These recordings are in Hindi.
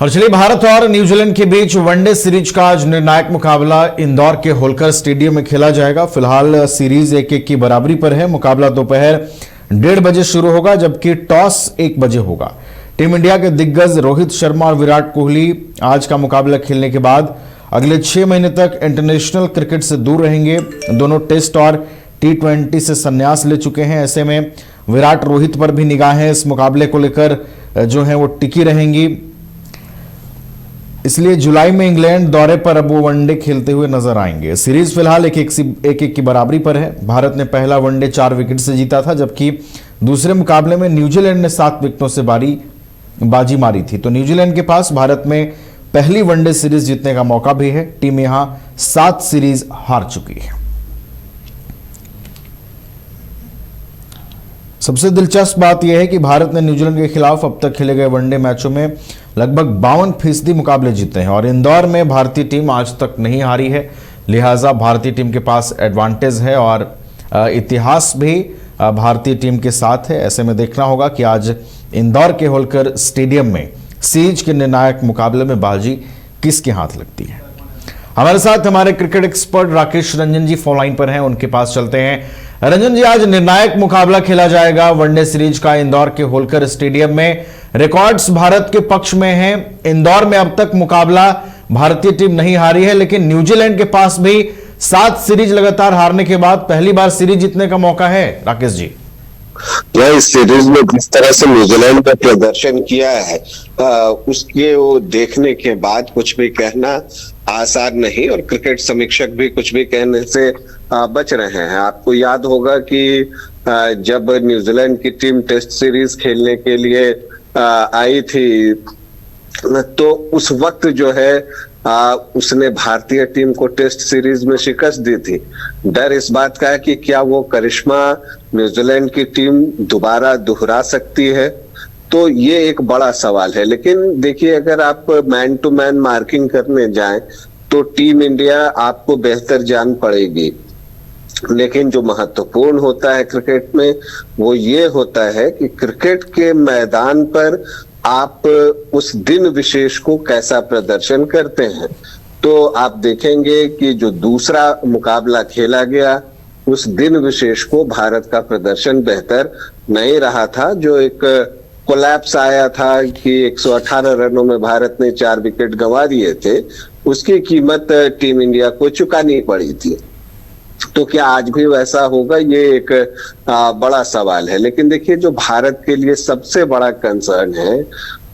और चलिए, भारत और न्यूजीलैंड के बीच वनडे सीरीज का आज निर्णायक मुकाबला इंदौर के होलकर स्टेडियम में खेला जाएगा। फिलहाल सीरीज 1-1 की बराबरी पर है। मुकाबला दोपहर 1:30 बजे शुरू होगा, जबकि टॉस 1 बजे होगा। टीम इंडिया के दिग्गज रोहित शर्मा और विराट कोहली आज का मुकाबला खेलने के बाद अगले 6 महीने तक इंटरनेशनल क्रिकेट से दूर रहेंगे। दोनों टेस्ट और T20 से संन्यास ले चुके हैं। ऐसे में विराट रोहित पर भी निगाहें इस मुकाबले को लेकर जो है वो टिकी रहेंगी। इसलिए जुलाई में इंग्लैंड दौरे पर अब वो वनडे खेलते हुए नजर आएंगे। सीरीज फिलहाल 1-1 की बराबरी पर है। भारत ने पहला वनडे 4 विकेट से जीता था, जबकि दूसरे मुकाबले में न्यूजीलैंड ने 7 विकेटों से बाजी मारी थी। तो न्यूजीलैंड के पास भारत में पहली वनडे सीरीज जीतने का मौका भी है। टीम यहां 7 सीरीज हार चुकी है। सबसे दिलचस्प बात यह है कि भारत ने न्यूजीलैंड के खिलाफ अब तक खेले गए वनडे मैचों में लगभग 52% मुकाबले जीते हैं और इंदौर में भारतीय टीम आज तक नहीं हारी है। लिहाजा भारतीय टीम के पास एडवांटेज है और इतिहास भी भारतीय टीम के साथ है। ऐसे में देखना होगा कि आज इंदौर के होलकर स्टेडियम में सीरीज के निर्णायक मुकाबले में बाजी किसके हाथ लगती है। हमारे साथ हमारे क्रिकेट एक्सपर्ट राकेश रंजन जी फोन लाइन पर हैं, उनके पास चलते हैं। रंजन जी, आज निर्णायक मुकाबला खेला जाएगा वनडे सीरीज का इंदौर के होलकर स्टेडियम में। रिकॉर्ड्स भारत के पक्ष में हैं। इंदौर में अब तक मुकाबला भारतीय टीम नहीं हारी है, लेकिन न्यूजीलैंड के पास भी 7 सीरीज लगातार हारने के बाद पहली बार सीरीज जीतने का मौका है। राकेश जी, इस सीरीज में जिस तरह से न्यूजीलैंड का प्रदर्शन किया है उसके वो देखने के बाद कुछ भी कहना आसान नहीं, और क्रिकेट समीक्षक भी कुछ भी कहने से बच रहे हैं। आपको याद होगा कि जब न्यूजीलैंड की टीम टेस्ट सीरीज खेलने के लिए आई थी तो उस वक्त जो है उसने भारतीय टीम को टेस्ट सीरीज में शिकस्त दी थी। डर इस बात का है कि क्या वो करिश्मा न्यूजीलैंड की टीम दोबारा दोहरा सकती है, तो ये एक बड़ा सवाल है। लेकिन देखिए, अगर आप मैन टू मैन मार्किंग करने जाएं तो टीम इंडिया आपको बेहतर जान पड़ेगी। लेकिन जो महत्वपूर्ण होता है क्रिकेट में वो ये होता है कि क्रिकेट के मैदान पर आप उस दिन विशेष को कैसा प्रदर्शन करते हैं। तो आप देखेंगे कि जो दूसरा मुकाबला खेला गया उस दिन विशेष को भारत का प्रदर्शन बेहतर नहीं रहा था। जो एक कोलैप्स आया था कि 118 रनों में भारत ने 4 विकेट गंवा दिए थे, उसकी कीमत टीम इंडिया को चुकानी पड़ी थी। तो क्या आज भी वैसा होगा, ये एक बड़ा सवाल है। लेकिन देखिए, जो भारत के लिए सबसे बड़ा कंसर्न है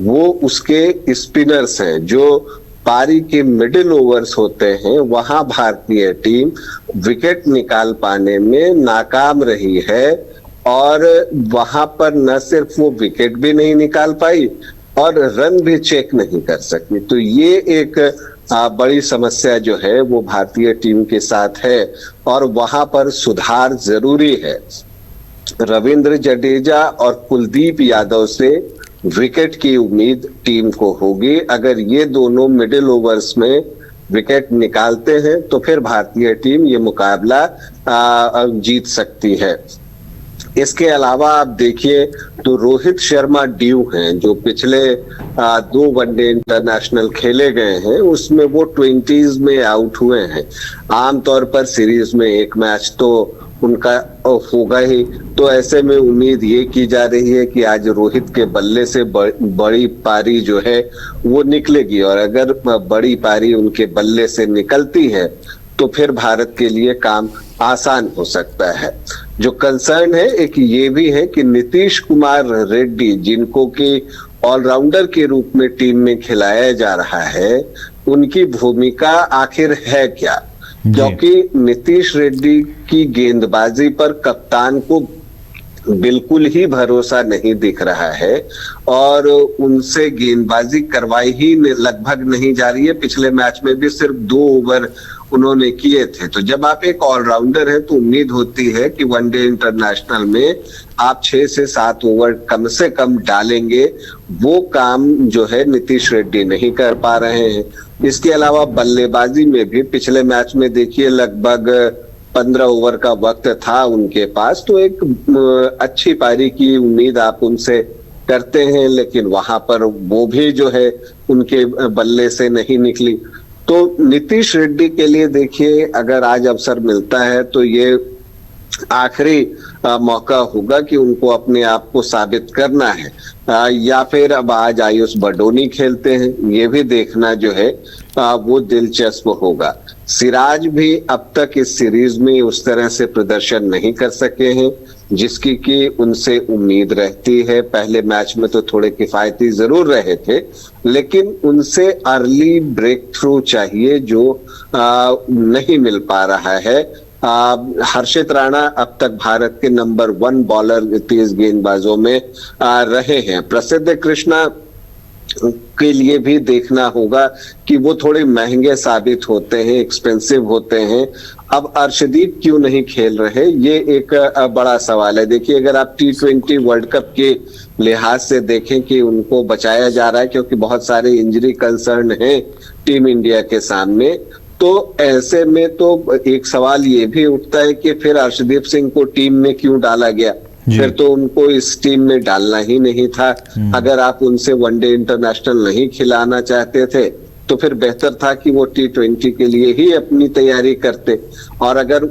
वो उसके स्पिनर्स हैं। जो पारी के मिडिल ओवर्स होते हैं वहां भारतीय टीम विकेट निकाल पाने में नाकाम रही है, और वहां पर न सिर्फ वो विकेट भी नहीं निकाल पाई और रन भी चेक नहीं कर सकी। तो ये एक बड़ी समस्या जो है वो भारतीय टीम के साथ है और वहां पर सुधार जरूरी है। रविंद्र जडेजा और कुलदीप यादव से विकेट की उम्मीद टीम को होगी। अगर ये दोनों मिडिल ओवर्स में विकेट निकालते हैं तो फिर भारतीय टीम ये मुकाबला जीत सकती है। इसके अलावा आप देखिए तो रोहित शर्मा ड्यू हैं, जो पिछले 2 वनडे इंटरनेशनल खेले गए हैं उसमें वो 20s में आउट हुए हैं। आमतौर पर सीरीज में एक मैच तो उनका होगा ही, तो ऐसे में उम्मीद ये की जा रही है कि आज रोहित के बल्ले से बड़ी पारी जो है वो निकलेगी, और अगर बड़ी पारी उनके बल्ले से निकलती है तो फिर भारत के लिए काम आसान हो सकता है। जो कंसर्न है एक ये भी है कि नीतीश कुमार रेड्डी, जिनको कि ऑलराउंडर के रूप में टीम में खिलाया जा रहा है, उनकी भूमिका आखिर है क्या? क्योंकि नीतीश रेड्डी की गेंदबाजी पर कप्तान को बिल्कुल ही भरोसा नहीं दिख रहा है और उनसे गेंदबाजी करवाई ही लगभग नहीं जा रही है। पिछले मैच में भी सिर्फ 2 ओवर उन्होंने किए थे। तो जब आप एक ऑलराउंडर है तो उम्मीद होती है कि वनडे इंटरनेशनल में आप 6 से 7 ओवर कम से कम डालेंगे। वो काम जो है नीतीश रेड्डी नहीं कर पा रहे हैं। इसके अलावा बल्लेबाजी में भी पिछले मैच में देखिए लगभग 15 ओवर का वक्त था उनके पास, तो एक अच्छी पारी की उम्मीद आप उनसे करते हैं, लेकिन वहां पर वो भी जो है उनके बल्ले से नहीं निकली। तो नीतीश रेड्डी के लिए देखिए, अगर आज अवसर मिलता है तो ये आखिरी मौका होगा कि उनको अपने आप को साबित करना है, या फिर अब आज आयुष बडोनी खेलते हैं, ये भी देखना जो है वो दिलचस्प होगा। सिराज भी अब तक इस सीरीज में उस तरह से प्रदर्शन नहीं कर सके हैं जिसकी कि उनसे उम्मीद रहती है। पहले मैच में तो थोड़े किफायती जरूर रहे थे, लेकिन उनसे अर्ली ब्रेक थ्रू चाहिए जो नहीं मिल पा रहा है। हर्षित राणा अब तक भारत के नंबर 1 बॉलर तेज गेंदबाजों में रहे हैं। प्रसिद्ध कृष्णा के लिए भी देखना होगा कि वो थोड़े महंगे साबित होते हैं, एक्सपेंसिव होते हैं। अब अर्शदीप क्यों नहीं खेल रहे, ये एक बड़ा सवाल है। देखिए, अगर आप T20 वर्ल्ड कप के लिहाज से देखें कि उनको बचाया जा रहा है क्योंकि बहुत सारे इंजरी कंसर्न हैं टीम इंडिया के सामने, तो ऐसे में तो एक सवाल ये भी उठता है कि फिर अर्शदीप सिंह को टीम में क्यों डाला गया, फिर तो उनको इस टीम में डालना ही नहीं था। अगर आप उनसे वनडे इंटरनेशनल नहीं खिलाना चाहते थे तो फिर बेहतर था कि वो T20 के लिए ही अपनी तैयारी करते। और अगर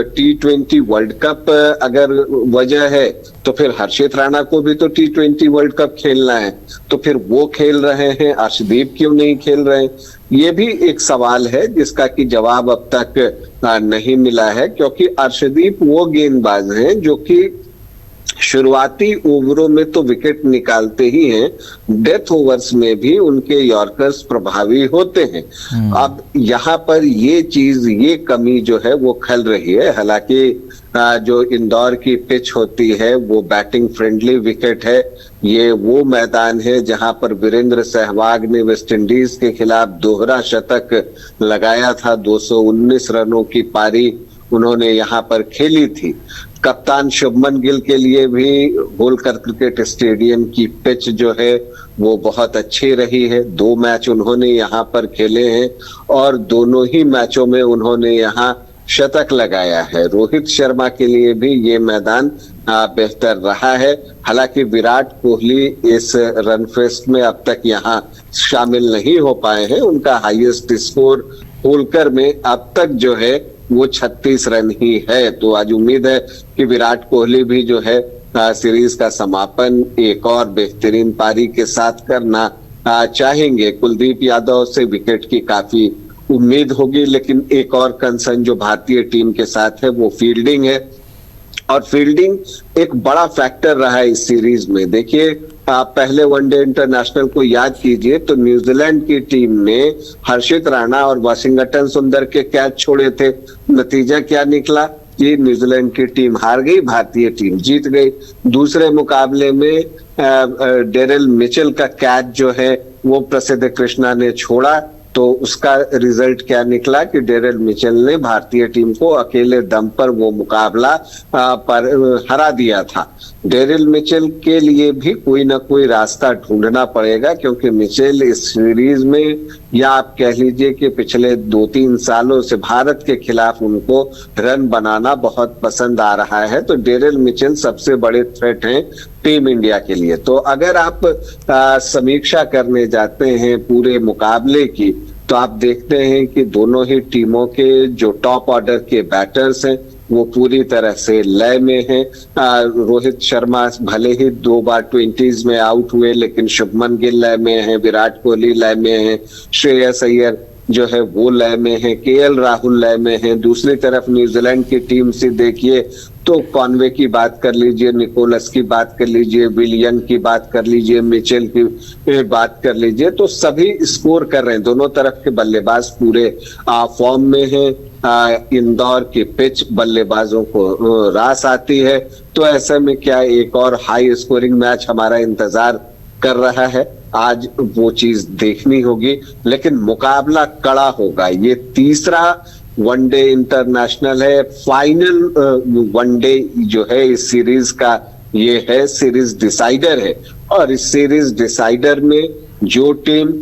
T20 वर्ल्ड कप अगर वजह है तो फिर हर्षित राणा को भी तो T20 वर्ल्ड कप खेलना है, तो फिर वो खेल रहे हैं, अर्शदीप क्यों नहीं खेल रहे हैं, ये भी एक सवाल है जिसका कि जवाब अब तक नहीं मिला है। क्योंकि अर्शदीप वो गेंदबाज हैं जो कि शुरुआती ओवरों में तो विकेट निकालते ही हैं, डेथ ओवर्स में भी उनके यॉर्कर्स प्रभावी होते हैं। अब यहाँ पर ये कमी जो है वो खल रही है। हालांकि जो इंदौर की पिच होती है वो बैटिंग फ्रेंडली विकेट है। ये वो मैदान है जहां पर वीरेंद्र सहवाग ने वेस्ट इंडीज के खिलाफ दोहरा शतक लगाया था। 219 रनों की पारी उन्होंने यहाँ पर खेली थी। कप्तान शुभमन गिल के लिए भी होलकर क्रिकेट स्टेडियम की पिच जो है वो बहुत अच्छी रही है। 2 मैच उन्होंने यहाँ पर खेले हैं और दोनों ही मैचों में उन्होंने यहाँ शतक लगाया है। रोहित शर्मा के लिए भी ये मैदान बेहतर रहा है। हालांकि विराट कोहली इस रन फेस्ट में अब तक यहाँ शामिल नहीं हो पाए हैं। उनका हाईएस्ट स्कोर होलकर में अब तक जो है वो 36 रन ही है। तो आज उम्मीद है कि विराट कोहली भी जो है सीरीज का समापन एक और बेहतरीन पारी के साथ करना चाहेंगे। कुलदीप यादव से विकेट की काफी उम्मीद होगी, लेकिन एक और कंसर्न जो भारतीय टीम के साथ है वो फील्डिंग है। और फील्डिंग एक बड़ा फैक्टर रहा है इस सीरीज में। देखिए, पहले वनडे इंटरनेशनल को याद कीजिए तो न्यूजीलैंड की टीम ने हर्षित राणा और वाशिंगटन सुंदर के कैच छोड़े थे। नतीजा क्या निकला कि न्यूजीलैंड की टीम हार गई, भारतीय टीम जीत गई। दूसरे मुकाबले में डेरिल मिचेल का कैच जो है वो प्रसिद्ध कृष्णा ने छोड़ा, तो उसका रिजल्ट क्या निकला कि डेरिल मिचेल ने भारतीय टीम को अकेले दम पर वो मुकाबला पर हरा दिया था। डेरिल मिचेल के लिए भी कोई ना कोई रास्ता ढूंढना पड़ेगा, क्योंकि मिचेल इस सीरीज में, या आप कह लीजिए कि पिछले 2-3 सालों से भारत के खिलाफ उनको रन बनाना बहुत पसंद आ रहा है। तो डेरिल मिचेल सबसे बड़े थ्रेट हैं टीम इंडिया के लिए। तो अगर आप समीक्षा करने जाते हैं पूरे मुकाबले की, तो आप देखते हैं कि दोनों ही टीमों के जो टॉप ऑर्डर के बैटर्स हैं वो पूरी तरह से लय में हैं। रोहित शर्मा भले ही 2 बार 20s में आउट हुए, लेकिन शुभमन गिल लय में है, विराट कोहली लय में है, श्रेयस अय्यर जो है वो लय में है, केएल राहुल लय में है। दूसरी तरफ न्यूजीलैंड की टीम से देखिए तो कॉनवे की बात कर लीजिए, निकोलस की बात कर लीजिए, विलियन की बात कर लीजिए, मिचेल की बात कर लीजिए, तो सभी स्कोर कर रहे हैं। दोनों तरफ के बल्लेबाज पूरे फॉर्म में हैं। इंदौर की पिच बल्लेबाजों को रास आती है। तो ऐसे में क्या एक और हाई स्कोरिंग मैच हमारा इंतजार कर रहा है। आज वो चीज देखनी होगी, लेकिन मुकाबला कड़ा होगा। ये तीसरा वनडे इंटरनेशनल है, फाइनल वनडे जो है इस सीरीज का, ये है सीरीज डिसाइडर है। और इस सीरीज डिसाइडर में जो टीम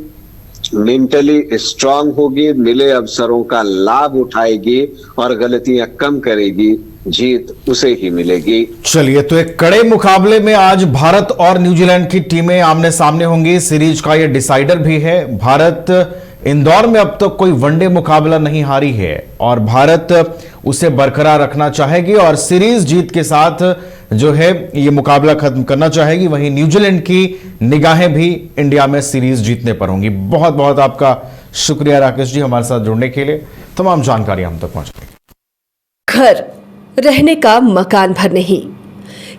मेंटली स्ट्रांग होगी, मिले अवसरों का लाभ उठाएगी और गलतियां कम करेगी, जीत उसे ही मिलेगी। चलिए, तो एक कड़े मुकाबले में आज भारत और न्यूजीलैंड की टीमें आमने सामने होंगी। सीरीज का यह डिसाइडर भी है। भारत इंदौर में अब तक कोई वनडे मुकाबला नहीं हारी है और भारत उसे बरकरार रखना चाहेगी और सीरीज जीत के साथ जो है ये मुकाबला खत्म करना चाहेगी। वहीं न्यूजीलैंड की निगाहें भी इंडिया में सीरीज जीतने पर होंगी। बहुत बहुत आपका शुक्रिया राकेश जी, हमारे साथ जुड़ने के लिए। तमाम जानकारी हम तक पहुंचाएंगे। घर रहने का मकान भर नहीं,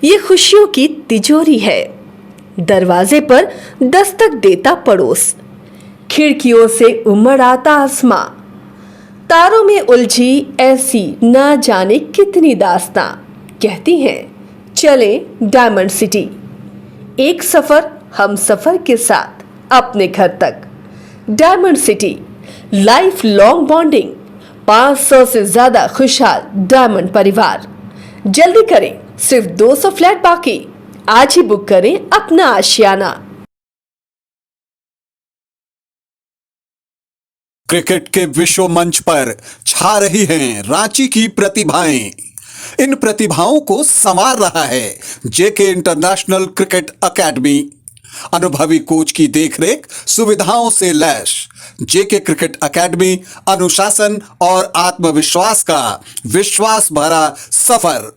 ये खुशियों की तिजोरी है। दरवाजे पर दस्तक देता पड़ोस, खिड़कियों से उमड़ आता आसमां, तारों में उलझी ऐसी ना जाने कितनी दास्तां। कहती हैं चले डायमंड सिटी, एक सफर हम सफर के साथ अपने घर तक। Diamond city, life long bonding, 500 से ज्यादा खुशहाल डायमंड परिवार। जल्दी करें, सिर्फ 200 फ्लैट बाकी। आज ही बुक करें अपना आशियाना। क्रिकेट के विश्व मंच पर छा रही हैं रांची की प्रतिभाएं। इन प्रतिभाओं को संवार रहा है जेके इंटरनेशनल क्रिकेट एकेडमी। अनुभवी कोच की देखरेख, सुविधाओं से लैस जेके क्रिकेट एकेडमी अनुशासन और आत्मविश्वास का विश्वास भरा सफर।